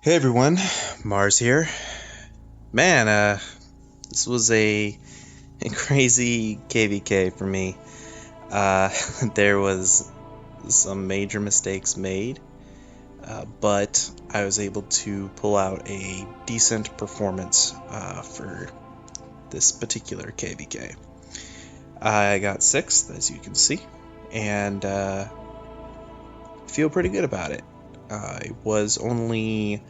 Hey everyone, Mars here. Man, this was a crazy KVK for me. There was some major mistakes made, but I was able to pull out a decent performance for this particular KVK. I got 6th, as you can see, and feel pretty good about it. I was only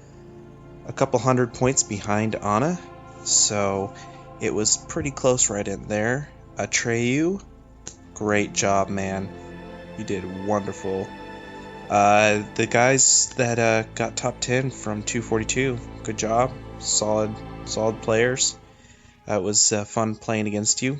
a couple hundred points behind Anna, so it was pretty close right in there. Atreyu, great job, man. You did wonderful. The guys that got top 10 from 242, good job. Solid players. It was fun playing against you.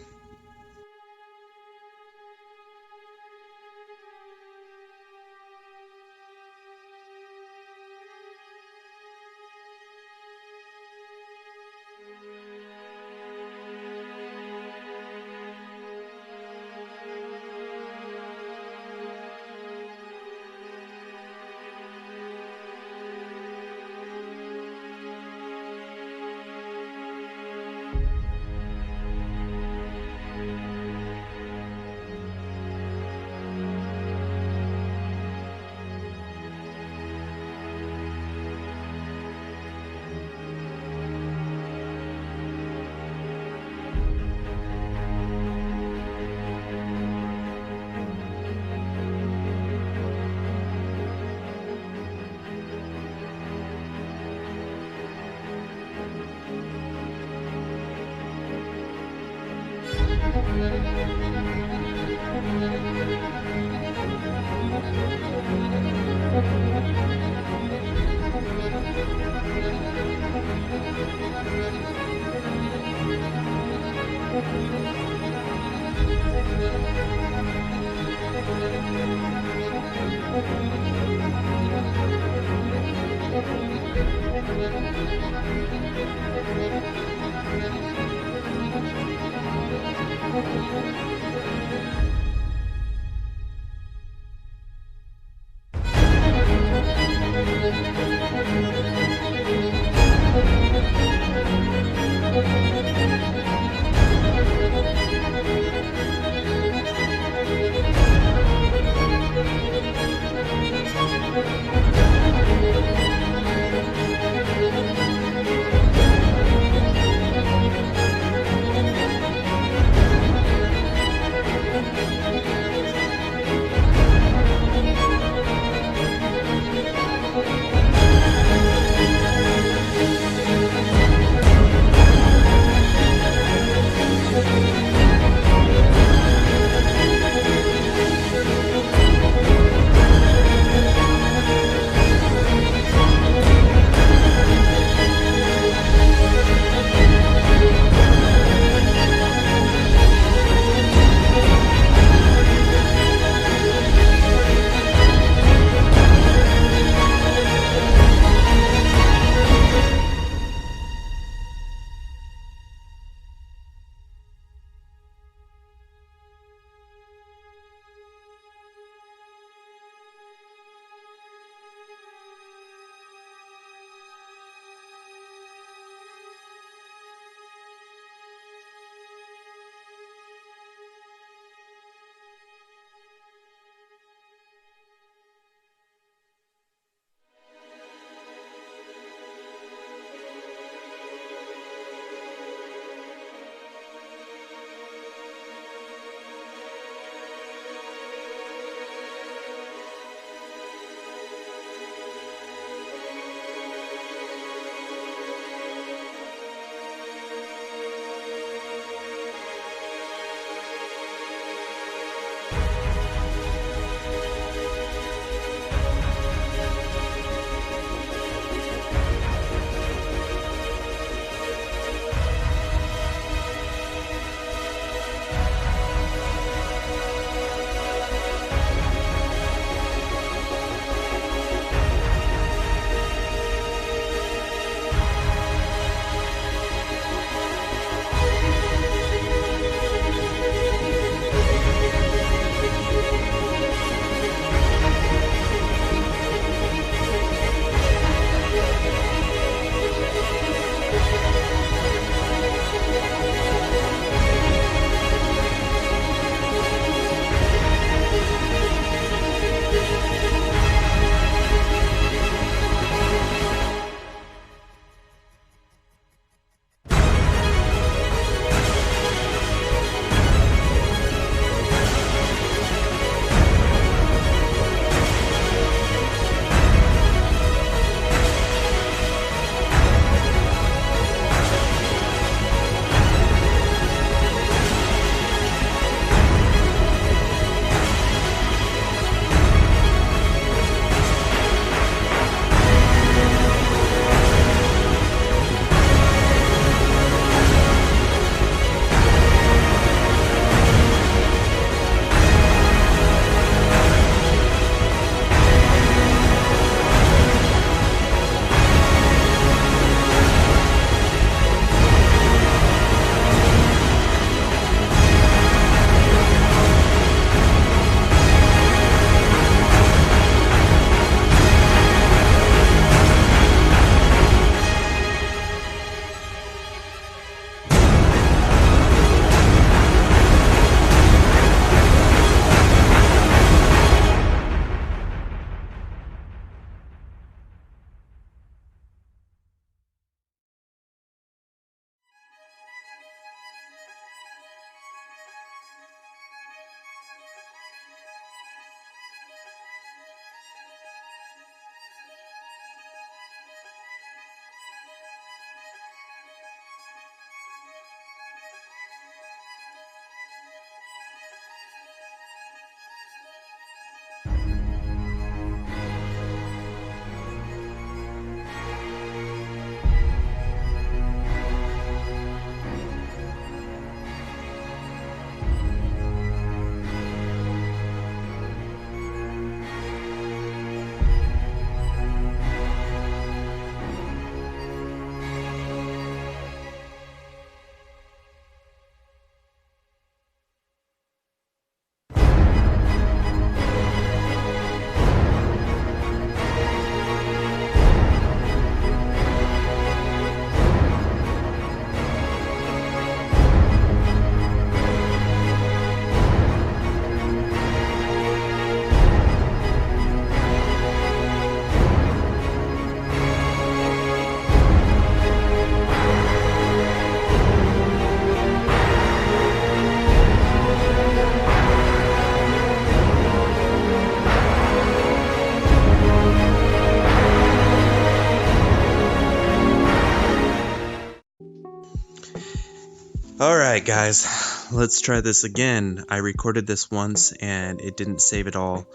Alright guys, let's try this again. I recorded this once and it didn't save it all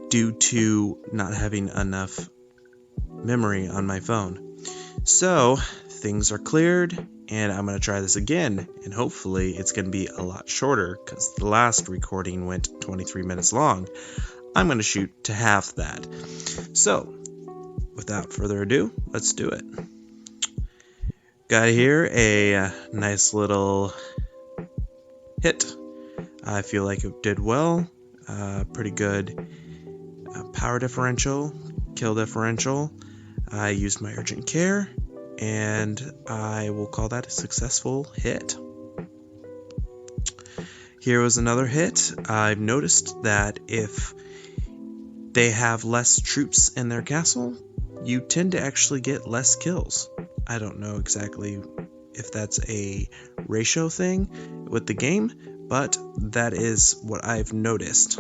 due to not having enough memory on my phone. So, things are cleared and I'm going to try this again, and hopefully it's going to be a lot shorter because the last recording went 23 minutes long. I'm going to shoot to half that. So, without further ado, let's do it. Got here a nice little hit. I feel like it did well. Pretty good power differential, kill differential. I used my urgent care, and I will call that a successful hit. Here was another hit. I've noticed that if they have less troops in their castle, you tend to actually get less kills. I don't know exactly if that's a ratio thing with the game, but that is what I've noticed.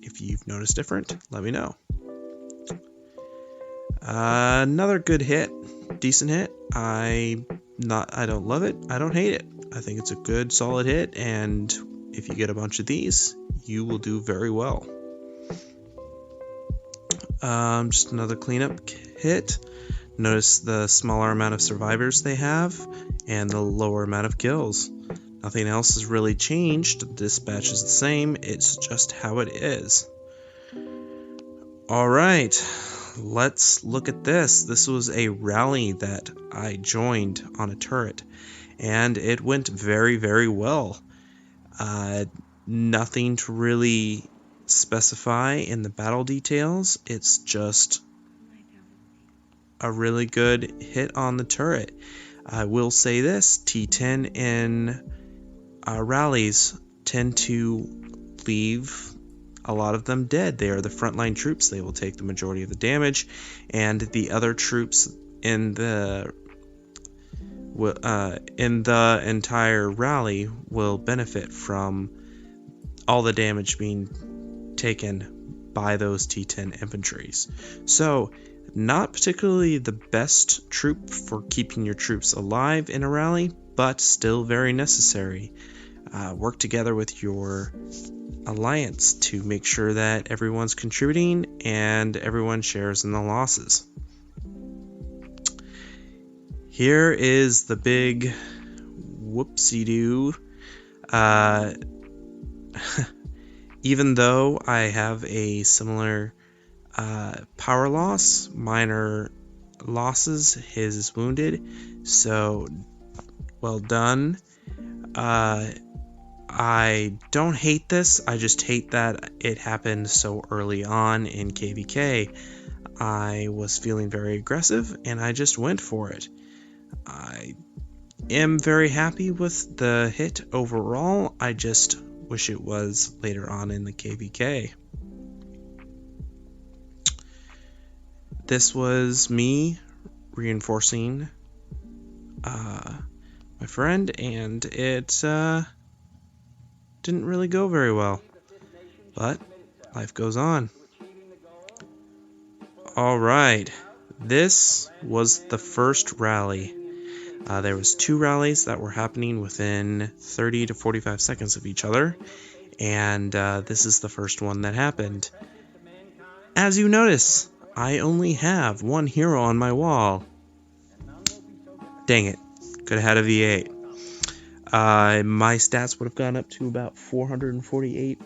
If you've noticed different, let me know. Another good hit, decent hit. I don't love it, I don't hate it. I think it's a good solid hit, and if you get a bunch of these, you will do very well. Just another cleanup hit. Notice the smaller amount of survivors they have and the lower amount of kills. Nothing else has really changed. The dispatch is the same, it's just how it is. Alright, let's look at this. This was a rally that I joined on a turret, and it went very, very well. Nothing to really specify in the battle details. It's just a really good hit on the turret. I will say this, T10 in rallies tend to leave a lot of them dead. They are the frontline troops. They will take the majority of the damage, and the other troops in the entire rally will benefit from all the damage being taken by those T10 infantries. So, not particularly the best troop for keeping your troops alive in a rally, but still very necessary. Work together with your alliance to make sure that everyone's contributing and everyone shares in the losses. Here is the big whoopsie-doo. Even though I have a similar power loss, minor losses, his is wounded, so well done. I don't hate this, I just hate that it happened so early on in KVK. I was feeling very aggressive and I just went for it. I am very happy with the hit overall, I just wish it was later on in the KVK. This was me reinforcing my friend, and it didn't really go very well, but life goes on. Alright, this was the first rally. There was 2 rallies that were happening within 30 to 45 seconds of each other, and this is the first one that happened. As you notice, I only have 1 hero on my wall. Dang it, could have had a V8. My stats would have gone up to about 448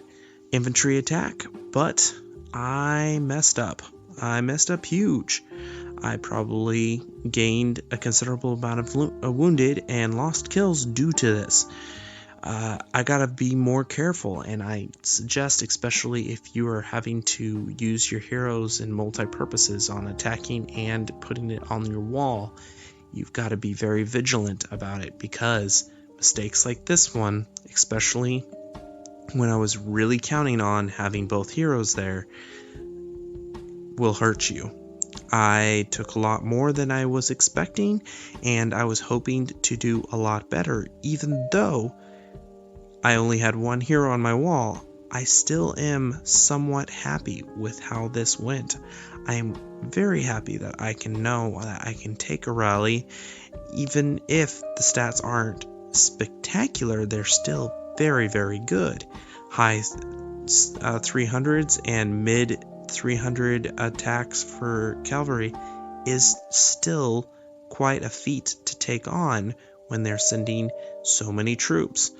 infantry attack, but I messed up. I messed up huge. I probably gained a considerable amount of wounded and lost kills due to this. I gotta be more careful, and I suggest, especially if you are having to use your heroes in multi-purposes on attacking and putting it on your wall, you've got to be very vigilant about it, because mistakes like this one, especially when I was really counting on having both heroes there, will hurt you. I took a lot more than I was expecting, and I was hoping to do a lot better. Even though I only had 1 hero on my wall, I still am somewhat happy with how this went. I am very happy that I can know that I can take a rally, even if the stats aren't spectacular, they're still very, very good. High 300s and mid 300 attacks for cavalry is still quite a feat to take on when they're sending so many troops.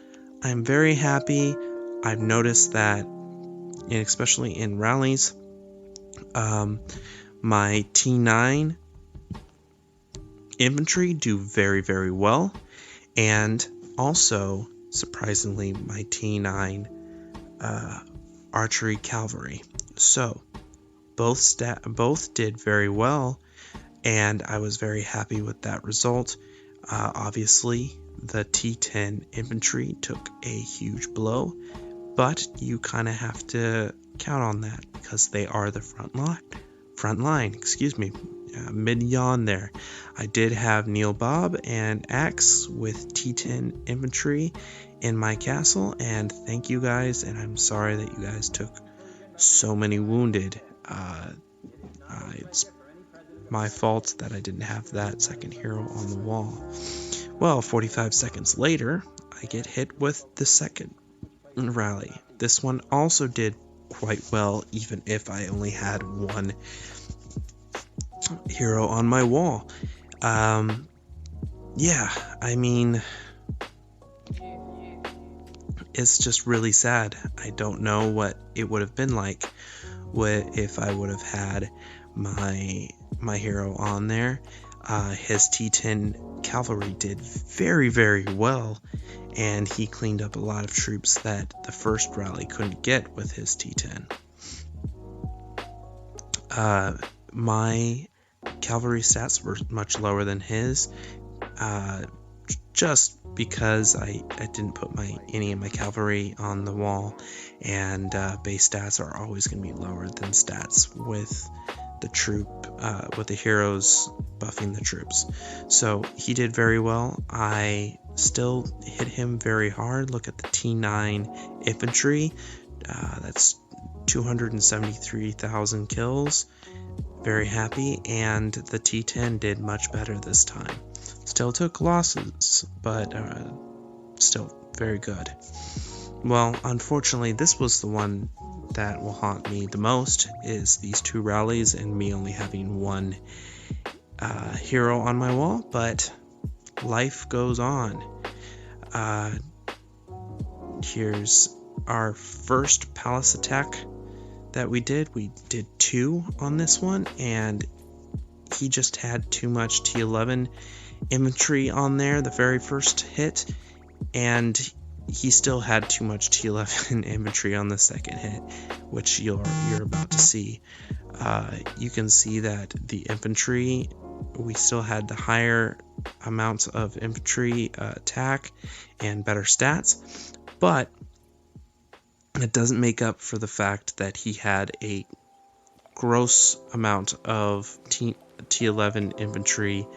I'm very happy. I've noticed that, and especially in rallies, my T9 infantry do very, very well, and also, surprisingly, my T9 archery cavalry. So both did very well, and I was very happy with that result. Obviously, the T10 infantry took a huge blow, but you kind of have to count on that because they are the front line. Mid yawn there. I did have Neil Bob and Axe with T10 infantry in my castle, and thank you guys, and I'm sorry that you guys took so many wounded. It's my fault that I didn't have that second hero on the wall. Well, 45 seconds later, I get hit with the second rally. This one also did quite well, even if I only had one hero on my wall. Yeah, I mean, it's just really sad. I don't know what it would have been like if I would have had my hero on there. His T10 cavalry did very, very well, and he cleaned up a lot of troops that the first rally couldn't get with his T10. My cavalry stats were much lower than his, just because I didn't put any of my cavalry on the wall, and base stats are always going to be lower than stats with the heroes buffing the troops. So he did very well. I still hit him very hard. Look at the T9 infantry. That's 273,000 kills. Very happy. And the T10 did much better this time. Still took losses, but still very good. Well, unfortunately, this was the one that will haunt me the most, is these two rallies and me only having one hero on my wall, but life goes on. Here's our first palace attack that we did. We did 2 on this one, and he just had too much T11 infantry on there the very first hit, and he still had too much T11 infantry on the second hit, which you're about to see. You can see that the infantry, we still had the higher amounts of infantry attack and better stats, but it doesn't make up for the fact that he had a gross amount of T11 infantry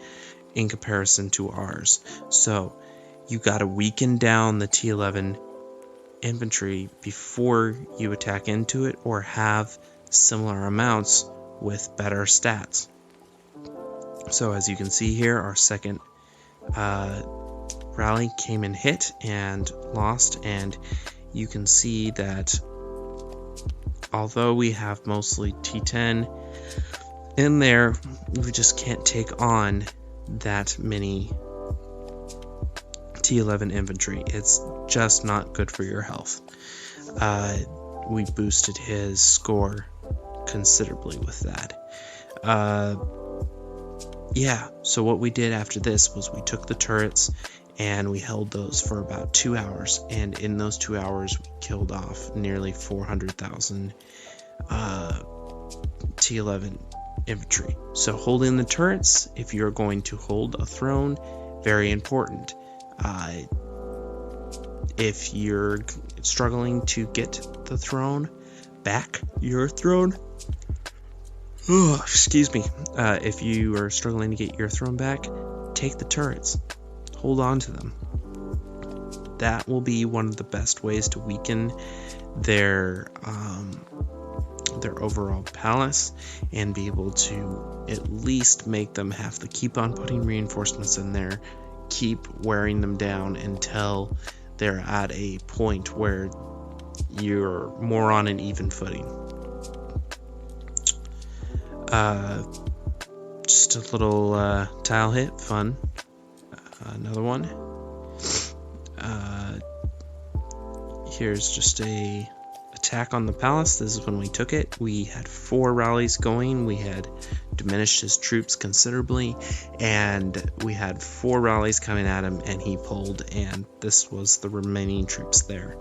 in comparison to ours. So you got to weaken down the T11 infantry before you attack into it, or have similar amounts with better stats. So as you can see here, our second rally came in hit and lost, and you can see that although we have mostly T10 in there, we just can't take on that many T11 infantry. It's just not good for your health. We boosted his score considerably with that. Yeah, so what we did after this was we took the turrets and we held those for about 2 hours, and in those 2 hours we killed off nearly 400,000 T11 infantry. So holding the turrets, if you're going to hold a throne, very important. If you're struggling to get the throne back, your throne, excuse me, if you are struggling to get your throne back, take the turrets, hold on to them. That will be one of the best ways to weaken their overall palace, and be able to at least make them have to keep on putting reinforcements in there, keep wearing them down until they're at a point where you're more on an even footing. Just a little tile hit, fun. Another one. Here's just a attack on the palace. This is when we took it. We had 4 rallies going. We had diminished his troops considerably, and we had 4 rallies coming at him, and he pulled, and this was the remaining troops there.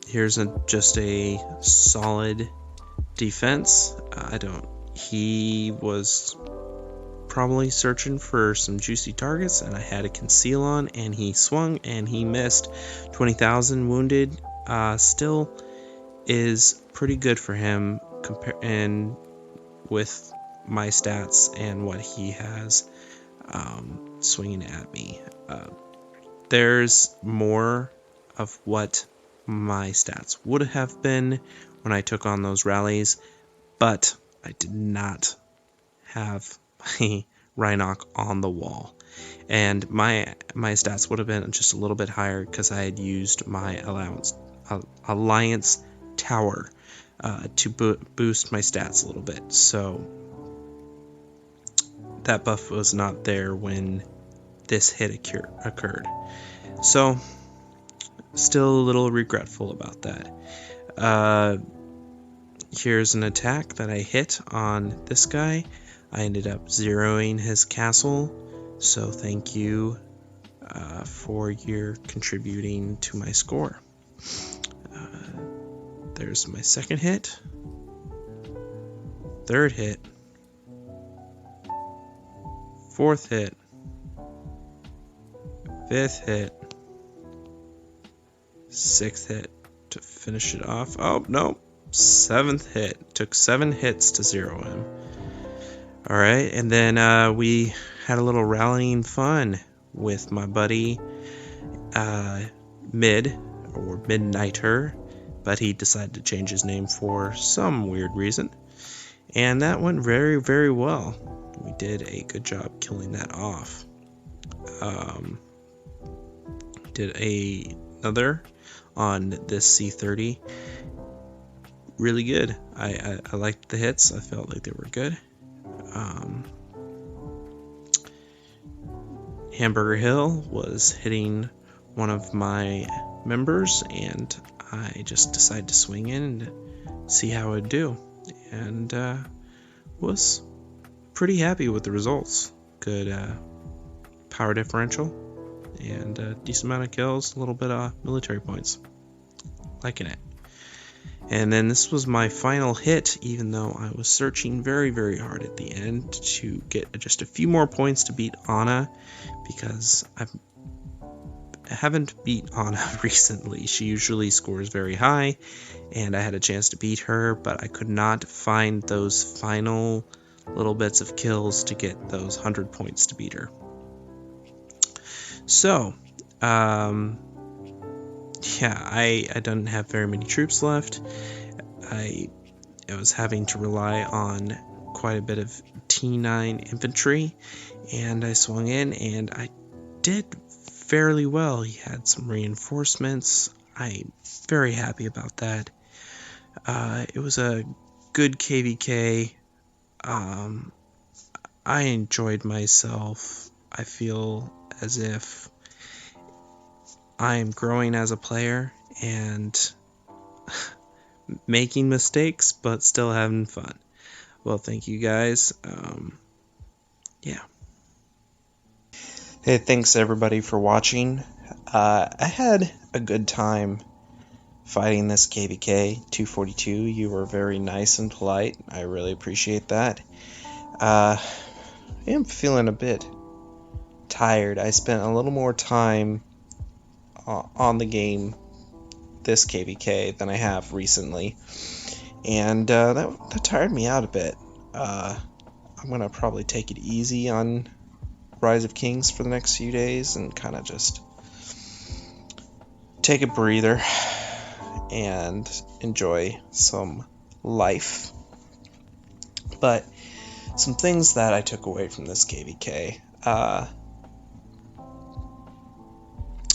Here's just a solid defense. He was probably searching for some juicy targets, and I had a conceal on, and he swung and he missed. 20,000 wounded. Still is pretty good for him and with my stats and what he has swinging at me. There's more of what my stats would have been when I took on those rallies, but I did not have my Rhinoc on the wall, and my stats would have been just a little bit higher because I had used my Alliance Tower to boost my stats a little bit, so that buff was not there when this hit occurred. So still a little regretful about that. Here's an attack that I hit on this guy. I ended up zeroing his castle, so thank you for your contributing to my score. There's my second hit, third hit, fourth hit, fifth hit, sixth hit to finish it off. Oh, no, seventh hit. Took 7 hits to zero him. Alright, and then we had a little rallying fun with my buddy Midnighter, but he decided to change his name for some weird reason, and that went very, very well. We did a good job killing that off. Did another on this C30. Really good. I liked the hits. I felt like they were good. Hamburger Hill was hitting one of my members, and I just decided to swing in and see how it would do, and was pretty happy with the results. Good power differential and a decent amount of kills, a little bit of military points. Liking it. And then this was my final hit, even though I was searching very, very hard at the end to get just a few more points to beat Anna, because I haven't beat Anna recently. She usually scores very high, and I had a chance to beat her, but I could not find those final little bits of kills to get those 100 points to beat her. So, yeah, I don't have very many troops left. I was having to rely on quite a bit of T9 infantry, and I swung in, and I did fairly well. He had some reinforcements. I'm very happy about that. It was a good KVK. I enjoyed myself. I feel as if I'm growing as a player and making mistakes, but still having fun. Well, thank you guys. Yeah. Hey, thanks everybody for watching. I had a good time fighting this KVK 242. You were very nice and polite. I really appreciate that. I am feeling a bit tired. I spent a little more time on the game this KVK than I have recently, and that tired me out a bit. I'm gonna probably take it easy on Rise of Kings for the next few days and kind of just take a breather and enjoy some life. But some things that I took away from this KVK.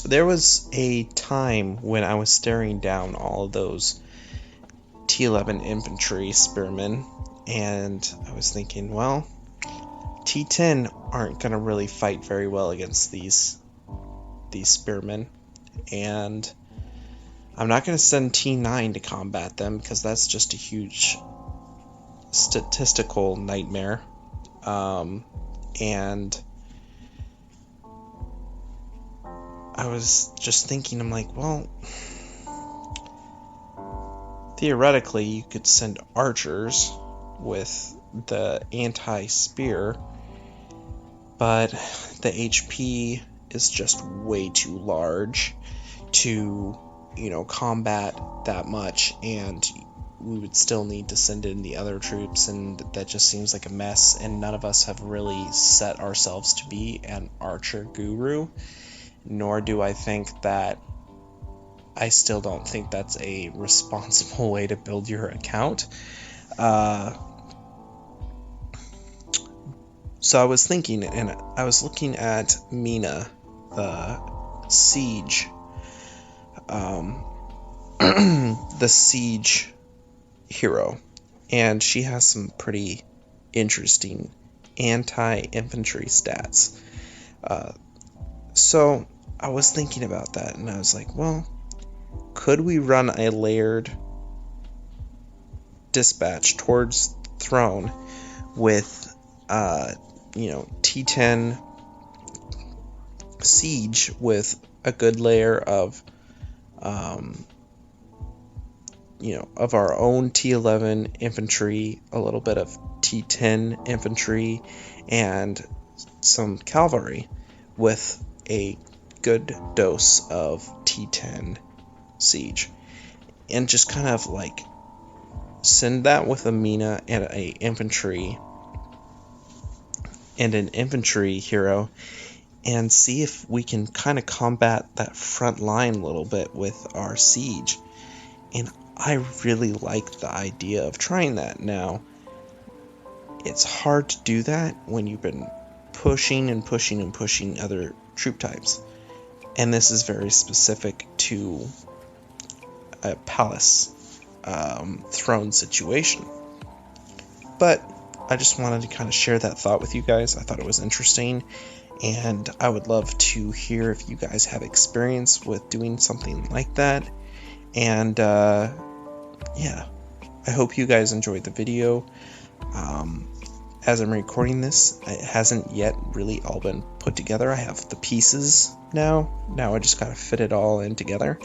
There was a time when I was staring down all of those T11 infantry spearmen, and I was thinking, well, T10 aren't going to really fight very well against these spearmen, and I'm not going to send T9 to combat them because that's just a huge statistical nightmare. And I was just thinking, I'm like, well, theoretically you could send archers with the anti-spear, but the HP is just way too large to, combat that much, and we would still need to send in the other troops, and that just seems like a mess, and none of us have really set ourselves to be an archer guru, nor do I think that I still don't think that's a responsible way to build your account. So I was thinking, and I was looking at Mina, the siege, the siege hero, and she has some pretty interesting anti-infantry stats. So I was thinking about that, and I was like, well, could we run a layered dispatch towards throne with T10 siege with a good layer of of our own T11 infantry, a little bit of T10 infantry, and some cavalry with a good dose of T10 siege, and just kind of like send that with a Mina and an infantry hero, and see if we can kind of combat that front line a little bit with our siege. And I really like the idea of trying that. Now, it's hard to do that when you've been pushing other troop types, and this is very specific to a palace throne situation. But I just wanted to kind of share that thought with you guys. I thought it was interesting, and I would love to hear if you guys have experience with doing something like that. And yeah, I hope you guys enjoyed the video. As I'm recording this, it hasn't yet really all been put together. I have the pieces now I just gotta fit it all in together.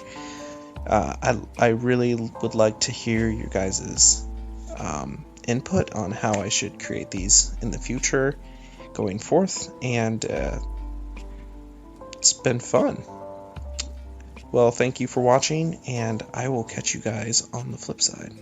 I really would like to hear your guys's input on how I should create these in the future going forth, and it's been fun. Well, thank you for watching, and I will catch you guys on the flip side.